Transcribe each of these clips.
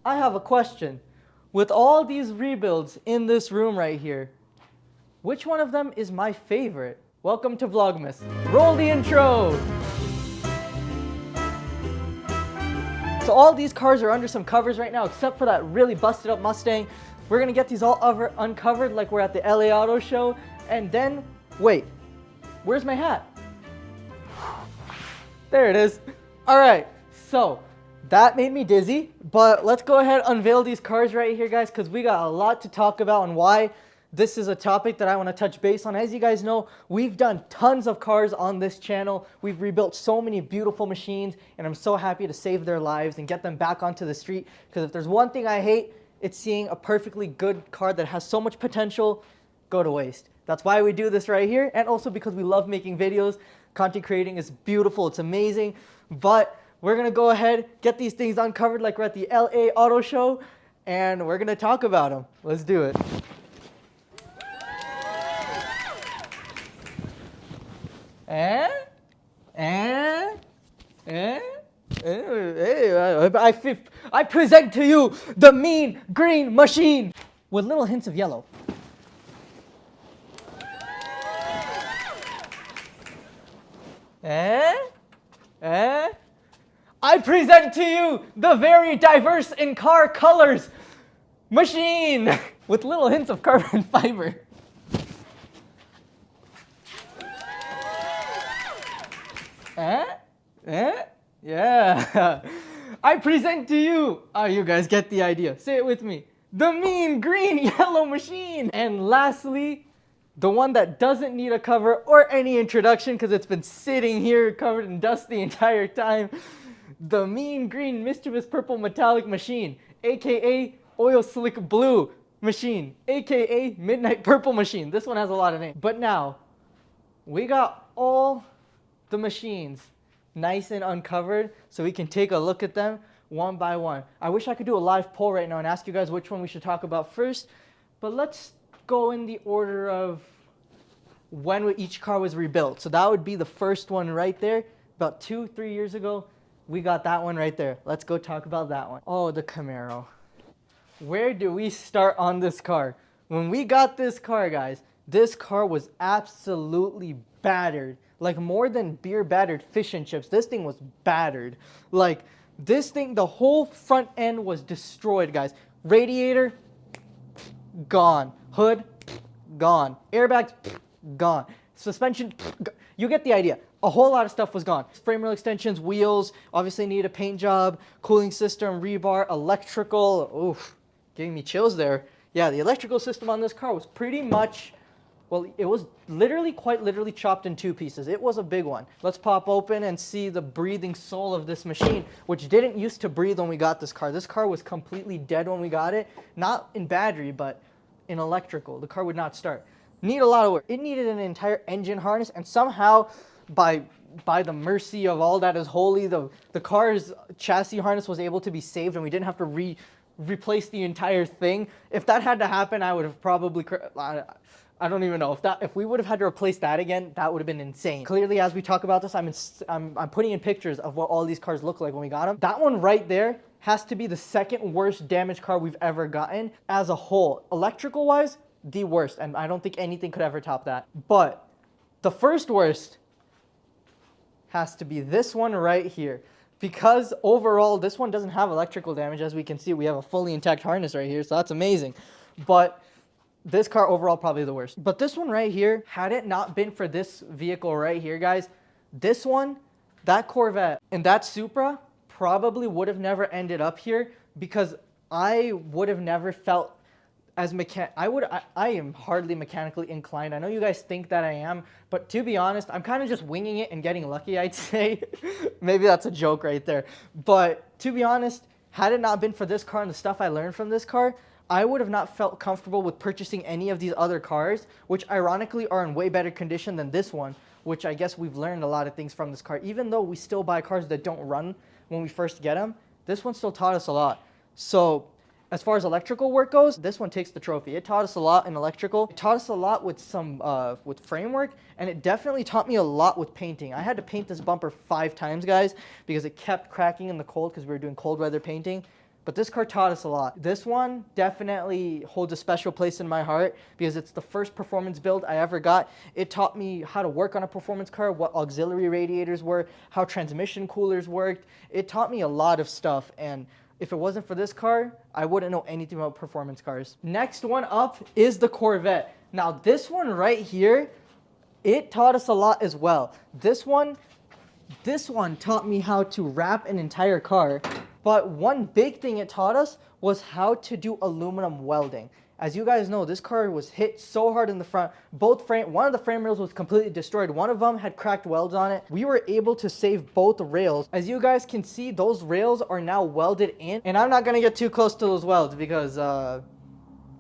I have a question. With all these rebuilds in this room right here, which one of them is my favorite? Welcome to VlogMas. Roll the intro! So all these cars are under some covers right now, except for that really busted up Mustang. We're gonna get these all uncovered like we're at the LA Auto Show. And then, wait, where's my hat? There it is. All right, so that made me dizzy, but let's go ahead and unveil these cars right here, guys, because we got a lot to talk about and why this is a topic that I want to touch base on. As you guys know, we've done tons of cars on this channel. We've rebuilt so many beautiful machines, and I'm so happy to save their lives and get them back onto the street, because if there's one thing I hate, it's seeing a perfectly good car that has so much potential go to waste. That's why we do this right here, and also because we love making videos. Content creating is beautiful, it's amazing, but we're gonna go ahead, get these things uncovered like we're at the LA Auto Show, and we're gonna talk about them. Let's do it. I present to you the mean green machine with little hints of yellow. I present to you the very diverse in car colors machine with little hints of carbon fiber. Yeah. I present to you, oh, you guys get the idea. Say it with me. The mean green yellow machine. And lastly, the one that doesn't need a cover or any introduction because it's been sitting here covered in dust the entire time. The mean green mischievous purple metallic machine, aka oil slick blue machine, aka midnight purple machine. This one has a lot of names. But now, we got all the machines nice and uncovered so we can take a look at them one by one. I wish I could do a live poll right now and ask you guys which one we should talk about first, but let's go in the order of when each car was rebuilt. So that would be the first one right there. About 2-3 years ago, we got that one right there. Let's go talk about that one. Oh, the Camaro. Where do we start on this car? When we got this car, guys, this car was absolutely battered. Like more than beer battered fish and chips. This thing was battered. Like this thing, the whole front end was destroyed, guys. Radiator, gone. Hood, gone. Airbags, gone. Suspension, you get the idea. A whole lot of stuff was gone. Frame rail extensions, wheels, obviously need a paint job, cooling system, rebar, electrical. Oof, giving me chills there. Yeah, the electrical system on this car was pretty much, well, it was quite literally chopped in two pieces. It was a big one. Let's pop open and see the breathing soul of this machine, which didn't used to breathe when we got this car. This car was completely dead when we got it. Not in battery, but in electrical. The car would not start. Need a lot of work. It needed an entire engine harness, and somehow, by the mercy of all that is holy, the car's chassis harness was able to be saved, and we didn't have to replace the entire thing. If that had to happen, I would have probably, I don't even know if we would have had to replace that again. That would have been insane. Clearly, as we talk about this, I'm putting in pictures of what all these cars look like when we got them. That one right there has to be the second worst damaged car we've ever gotten as a whole. Electrical wise, the worst, and I don't think anything could ever top that. But the first worst has to be this one right here, because overall this one doesn't have electrical damage. As we can see, we have a fully intact harness right here, so that's amazing. But this car overall probably the worst. But this one right here, had it not been for this vehicle right here, guys, this one, that Corvette and that Supra probably would have never ended up here, because I would have never felt as I am hardly mechanically inclined. I know you guys think that I am, but to be honest, I'm kind of just winging it and getting lucky, I'd say. Maybe that's a joke right there. But to be honest, had it not been for this car and the stuff I learned from this car, I would have not felt comfortable with purchasing any of these other cars, which ironically are in way better condition than this one, which I guess we've learned a lot of things from this car. Even though we still buy cars that don't run when we first get them, this one still taught us a lot. So as far as electrical work goes, this one takes the trophy. It taught us a lot in electrical. It taught us a lot with with framework, and it definitely taught me a lot with painting. I had to paint this bumper 5 times, guys, because it kept cracking in the cold because we were doing cold weather painting. But this car taught us a lot. This one definitely holds a special place in my heart because it's the first performance build I ever got. It taught me how to work on a performance car, what auxiliary radiators were, how transmission coolers worked. It taught me a lot of stuff, and if it wasn't for this car, I wouldn't know anything about performance cars. Next one up is the Corvette. Now this one right here, it taught us a lot as well. This one taught me how to wrap an entire car. But one big thing it taught us was how to do aluminum welding. As you guys know, this car was hit so hard in the front. One of the frame rails was completely destroyed. One of them had cracked welds on it. We were able to save both rails. As you guys can see, those rails are now welded in. And I'm not gonna get too close to those welds because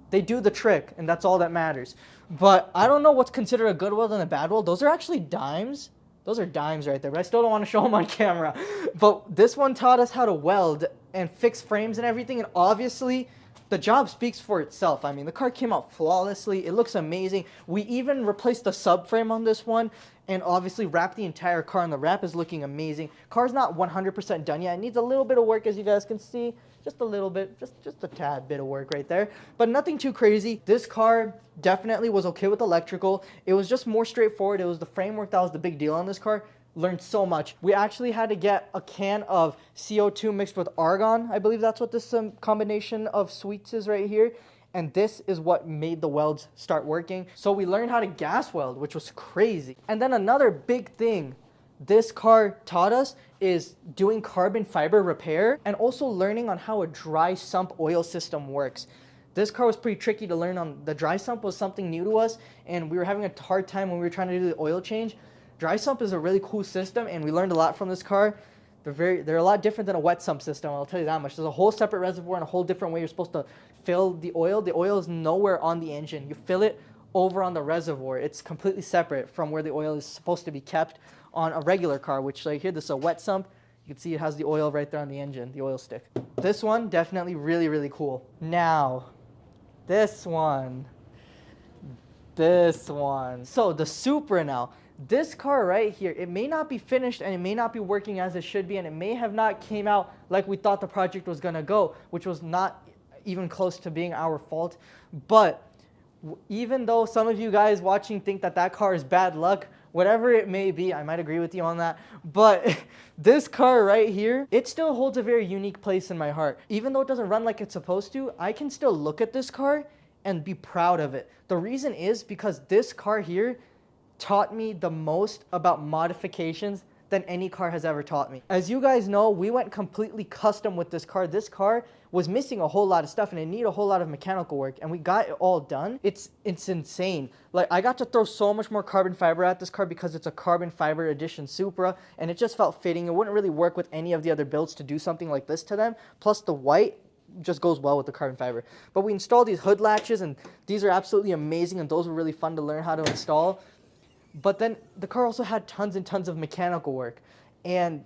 they do the trick, and that's all that matters. But I don't know what's considered a good weld and a bad weld. Those are actually dimes. Those are dimes right there, but I still don't want to show them on camera. But this one taught us how to weld and fix frames and everything, and obviously, the job speaks for itself. I mean, the car came out flawlessly. It looks amazing. We even replaced the subframe on this one, and obviously wrapped the entire car, and the wrap is looking amazing. Car's not 100% done yet. It needs a little bit of work, as you guys can see. Just a little bit, just a tad bit of work right there, but nothing too crazy. This car definitely was okay with electrical. It was just more straightforward. It was the framework that was the big deal on this car. Learned so much. We actually had to get a can of CO2 mixed with argon. I believe that's what this combination of sweets is right here. And this is what made the welds start working. So we learned how to gas weld, which was crazy. And then another big thing this car taught us is doing carbon fiber repair and also learning on how a dry sump oil system works. This car was pretty tricky to learn on. The dry sump was something new to us, and we were having a hard time when we were trying to do the oil change. Dry sump is a really cool system, and we learned a lot from this car. They're a lot different than a wet sump system, I'll tell you that much. There's a whole separate reservoir and a whole different way you're supposed to fill the oil. The oil is nowhere on the engine. You fill it over on the reservoir. It's completely separate from where the oil is supposed to be kept on a regular car, which like here, this is a wet sump. You can see it has the oil right there on the engine, the oil stick. This one, definitely really, really cool. Now, this one. So the Supra now. This car right here, it may not be finished and it may not be working as it should be, and it may have not came out like we thought the project was gonna go, which was not even close to being our fault. But even though some of you guys watching think that that car is bad luck, whatever it may be, I might agree with you on that, but this car right here, it still holds a very unique place in my heart. Even though it doesn't run like it's supposed to, I can still look at this car and be proud of it. The reason is because this car here taught me the most about modifications than any car has ever taught me. As you guys know, we went completely custom with this car. This car was missing a whole lot of stuff and it needed a whole lot of mechanical work, and we got it all done. It's insane. Like, I got to throw so much more carbon fiber at this car because it's a carbon fiber edition Supra, and it just felt fitting. It wouldn't really work with any of the other builds to do something like this to them. Plus the white just goes well with the carbon fiber. But we installed these hood latches, and these are absolutely amazing, and those were really fun to learn how to install. But then the car also had tons and tons of mechanical work, and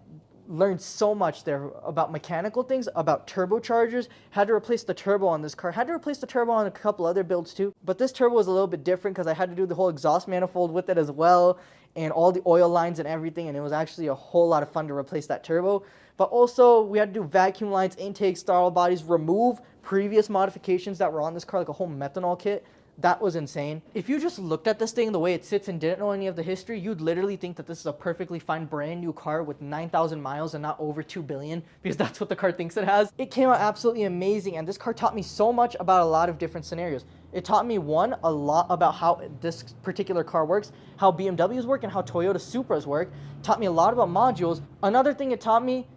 learned so much there about mechanical things, about turbochargers. Had to replace the turbo on this car. Had to replace the turbo on a couple other builds too. But this turbo was a little bit different because I had to do the whole exhaust manifold with it as well, and all the oil lines and everything, and it was actually a whole lot of fun to replace that turbo. But also we had to do vacuum lines, intakes, throttle bodies, remove previous modifications that were on this car, like a whole methanol kit. That was insane. If you just looked at this thing the way it sits and didn't know any of the history, you'd literally think that this is a perfectly fine brand new car with 9,000 miles and not over 2 billion, because that's what the car thinks it has. It came out absolutely amazing, and this car taught me so much about a lot of different scenarios. It taught me, one, a lot about how this particular car works, how BMWs work, and how Toyota Supras work. It taught me a lot about modules. Another thing it taught me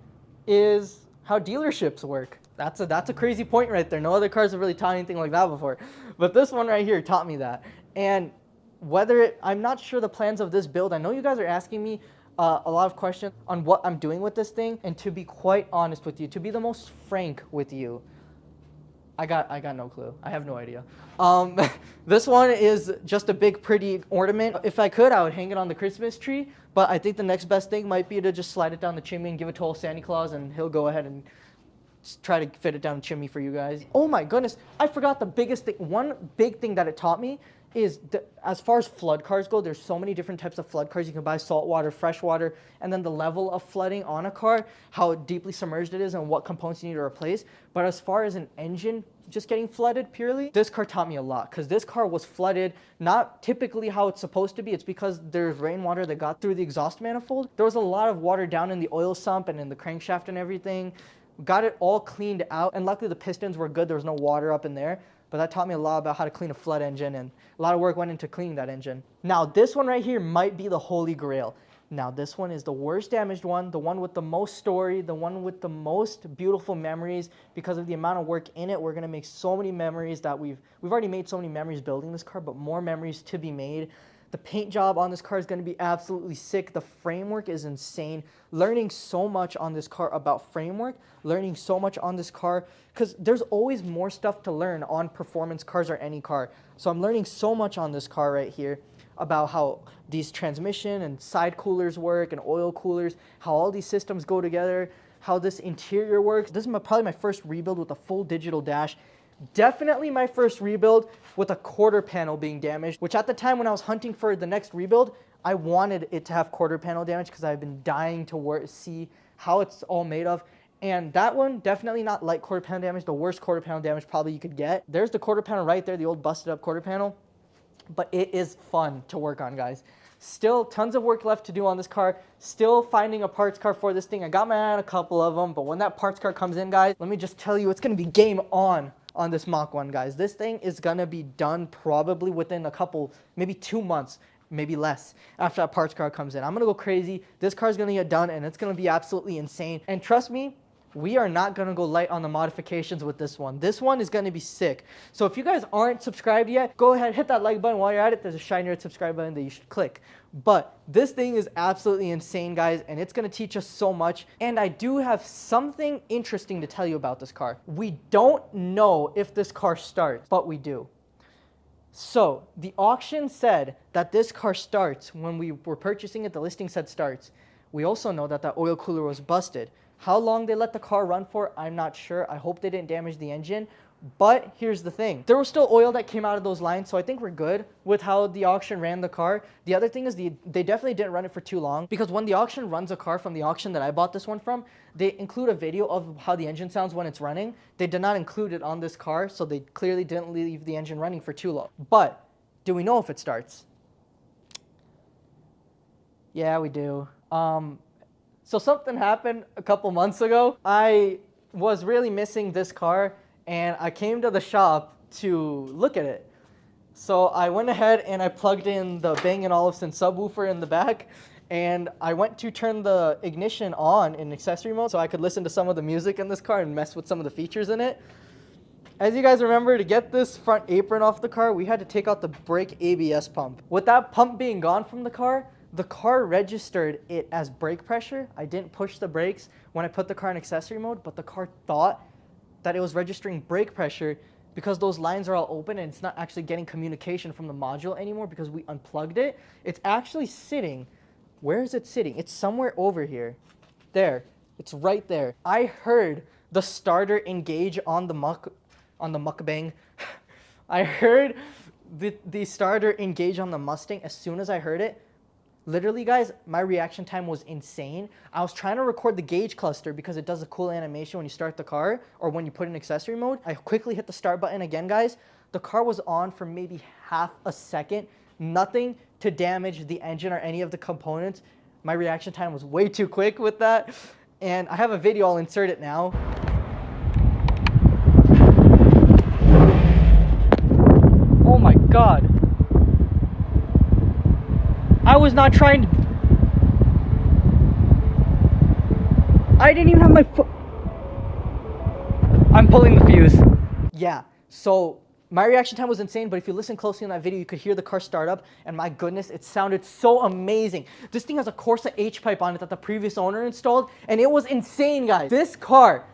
is how dealerships work. That's a crazy point right there. No other cars have really taught anything like that before. But this one right here taught me that. And I'm not sure the plans of this build. I know you guys are asking me a lot of questions on what I'm doing with this thing. And to be quite honest with you, to be the most frank with you, I got no clue. I have no idea. This one is just a big pretty ornament. If I could, I would hang it on the Christmas tree. But I think the next best thing might be to just slide it down the chimney and give it to old Santa Claus, and he'll go ahead and try to fit it down the chimney for you guys. Oh my goodness, I forgot the biggest thing. One big thing that it taught me is as far as flood cars go, there's so many different types of flood cars. You can buy saltwater, freshwater, and then the level of flooding on a car, how deeply submerged it is, and what components you need to replace. But as far as an engine just getting flooded purely, this car taught me a lot, because this car was flooded not typically how it's supposed to be. It's because there's rainwater that got through the exhaust manifold. There was a lot of water down in the oil sump and in the crankshaft and everything. Got it all cleaned out, and luckily the pistons were good. There was no water up in there. But that taught me a lot about how to clean a flood engine, and a lot of work went into cleaning that engine. Now, this one right here might be the holy grail. Now, this one is the worst damaged one, the one with the most story, the one with the most beautiful memories. Because of the amount of work in it, we're gonna make so many memories that we've already made so many memories building this car, but more memories to be made. The paint job on this car is going to be absolutely sick. The framework is insane. Learning so much on this car about framework, learning so much on this car, because there's always more stuff to learn on performance cars or any car. So I'm learning so much on this car right here about how these transmission and side coolers work and oil coolers, how all these systems go together, how this interior works. This is probably my first rebuild with a full digital dash. Definitely my first rebuild with a quarter panel being damaged, which at the time when I was hunting for the next rebuild, I wanted it to have quarter panel damage because I've been dying to see how it's all made of. And that one, definitely not light quarter panel damage, the worst quarter panel damage probably you could get. There's the quarter panel right there, the old busted up quarter panel. But it is fun to work on, guys. Still tons of work left to do on this car. Still finding a parts car for this thing. I got my eye on a couple of them, but when that parts car comes in, guys, let me just tell you, it's going to be game on this Mach 1, guys. This thing is going to be done probably within a couple, maybe 2 months, maybe less, after that parts car comes in. I'm going to go crazy. This car is going to get done, and it's going to be absolutely insane. And trust me, we are not going to go light on the modifications with this one. This one is going to be sick. So if you guys aren't subscribed yet, go ahead, hit that like button. While you're at it, there's a shiny red subscribe button that you should click. But this thing is absolutely insane, guys, and it's going to teach us so much. And I do have something interesting to tell you about this car. We don't know if this car starts, but we do. So the auction said that this car starts. When we were purchasing it, the listing said starts. We also know that that oil cooler was busted. How long they let the car run for, I'm not sure. I hope they didn't damage the engine. But here's the thing. There was still oil that came out of those lines, so I think we're good with how the auction ran the car. The other thing is they definitely didn't run it for too long, because when the auction runs a car from the auction that I bought this one from, they include a video of how the engine sounds when it's running. They did not include it on this car, so they clearly didn't leave the engine running for too long. But do we know if it starts? Yeah, we do. So something happened a couple months ago. I was really missing this car, and I came to the shop to look at it. So I went ahead and I plugged in the Bang & Olufsen subwoofer in the back, and I went to turn the ignition on in accessory mode so I could listen to some of the music in this car and mess with some of the features in it. As you guys remember, to get this front apron off the car, we had to take out the brake ABS pump. With that pump being gone from the car registered it as brake pressure. I didn't push the brakes when I put the car in accessory mode, but the car thought that it was registering brake pressure because those lines are all open and it's not actually getting communication from the module anymore because we unplugged it. It's actually sitting. Where is it sitting? It's somewhere over here. There. It's right there. I heard the starter engage on the mukbang. I heard the starter engage on the Mustang as soon as I heard it. Literally, guys, my reaction time was insane. I was trying to record the gauge cluster because it does a cool animation when you start the car or when you put in accessory mode. I quickly hit the start button again, guys. The car was on for maybe half a second. Nothing to damage the engine or any of the components. My reaction time was way too quick with that. And I have a video, I'll insert it now. Oh my God. I was not trying to... I didn't even have my foot... I'm pulling the fuse. Yeah, so my reaction time was insane, but if you listen closely in that video, you could hear the car start up, and my goodness, it sounded so amazing. This thing has a Corsa H-pipe on it that the previous owner installed, and it was insane, guys. This car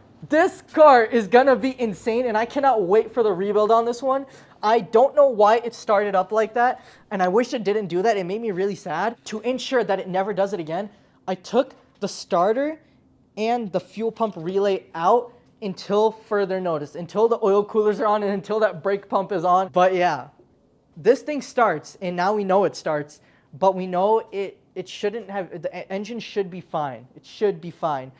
is gonna be insane, and I cannot wait for the rebuild on this one. I don't know why it started up like that, and I wish it didn't do that. It made me really sad. To ensure that it never does it again, I took the starter and the fuel pump relay out until further notice, until the oil coolers are on and until that brake pump is on. But yeah, this thing starts, and now we know it starts, but we know it shouldn't have, the engine should be fine. It should be fine.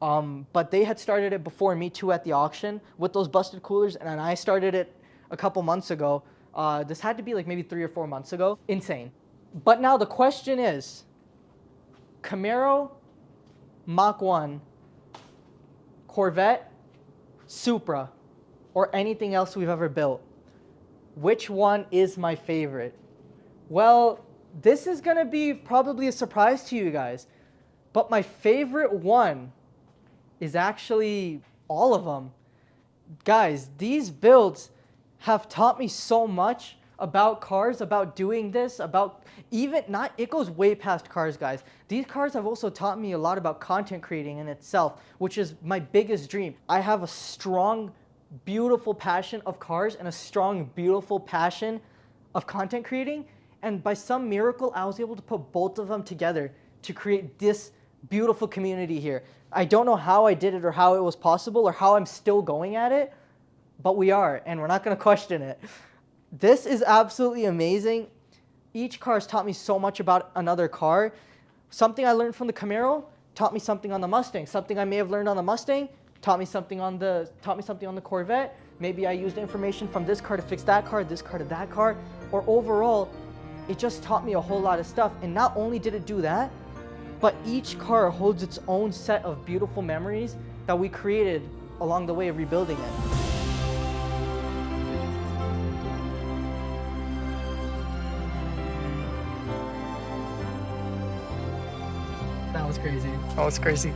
But they had started it before me too at the auction with those busted coolers, and then I started it a couple months ago. This had to be like maybe 3 or 4 months ago. Insane. But now the question is, Camaro, Mach 1, Corvette, Supra, or anything else we've ever built, which one is my favorite? Well, this is gonna be probably a surprise to you guys, but my favorite one is actually all of them. Guys, these builds have taught me so much about cars, about doing this, about even not, it goes way past cars, guys. These cars have also taught me a lot about content creating in itself, which is my biggest dream. I have a strong, beautiful passion of cars and a strong, beautiful passion of content creating. And by some miracle, I was able to put both of them together to create this beautiful community here. I don't know how I did it or how it was possible or how I'm still going at it, but we are, and we're not gonna question it. This is absolutely amazing. Each car has taught me so much about another car. Something I learned from the Camaro taught me something on the Mustang. Something I may have learned on the Mustang taught me something on the Corvette. Maybe I used information from this car to fix that car, this car to that car, or overall, it just taught me a whole lot of stuff. And not only did it do that, but each car holds its own set of beautiful memories that we created along the way of rebuilding it. That was crazy. That was crazy.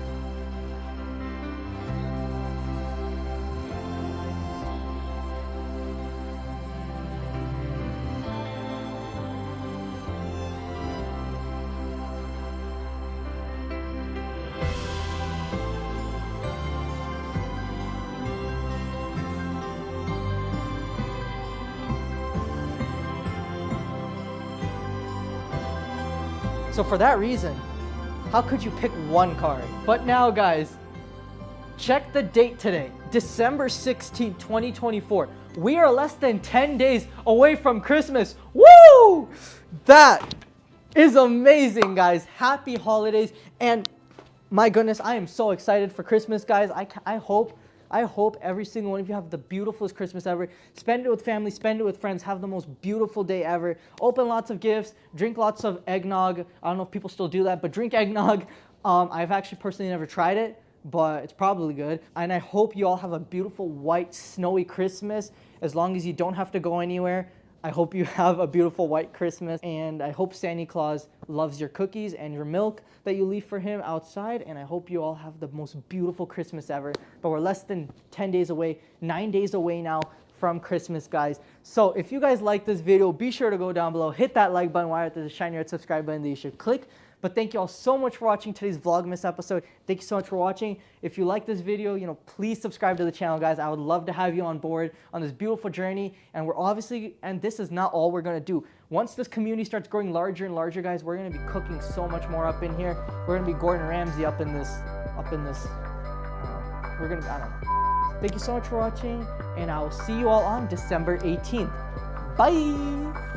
So for that reason, how could you pick one car? But now, guys, check the date today, December 16th, 2024. We are less than 10 days away from Christmas. Woo! That is amazing, guys. Happy holidays. And my goodness, I am so excited for Christmas, guys. I hope every single one of you have the beautifulest Christmas ever. Spend it with family, spend it with friends, have the most beautiful day ever. Open lots of gifts, drink lots of eggnog. I don't know if people still do that, but drink eggnog. I've actually personally never tried it, but it's probably good. And I hope you all have a beautiful white snowy Christmas. As long as you don't have to go anywhere, I hope you have a beautiful white Christmas, and I hope Santa Claus loves your cookies and your milk that you leave for him outside, and I hope you all have the most beautiful Christmas ever. But we're less than 10 days away, 9 days away now from Christmas, guys. So if you guys like this video, be sure to go down below, hit that like button while there's a shiny red subscribe button that you should click. But thank you all so much for watching today's Vlogmas episode. Thank you so much for watching. If you like this video, please subscribe to the channel, guys. I would love to have you on board on this beautiful journey. And and this is not all we're gonna do. Once this community starts growing larger and larger, guys, we're gonna be cooking so much more up in here. We're gonna be Gordon Ramsay up in this. I don't know. Thank you so much for watching, and I will see you all on December 18th. Bye!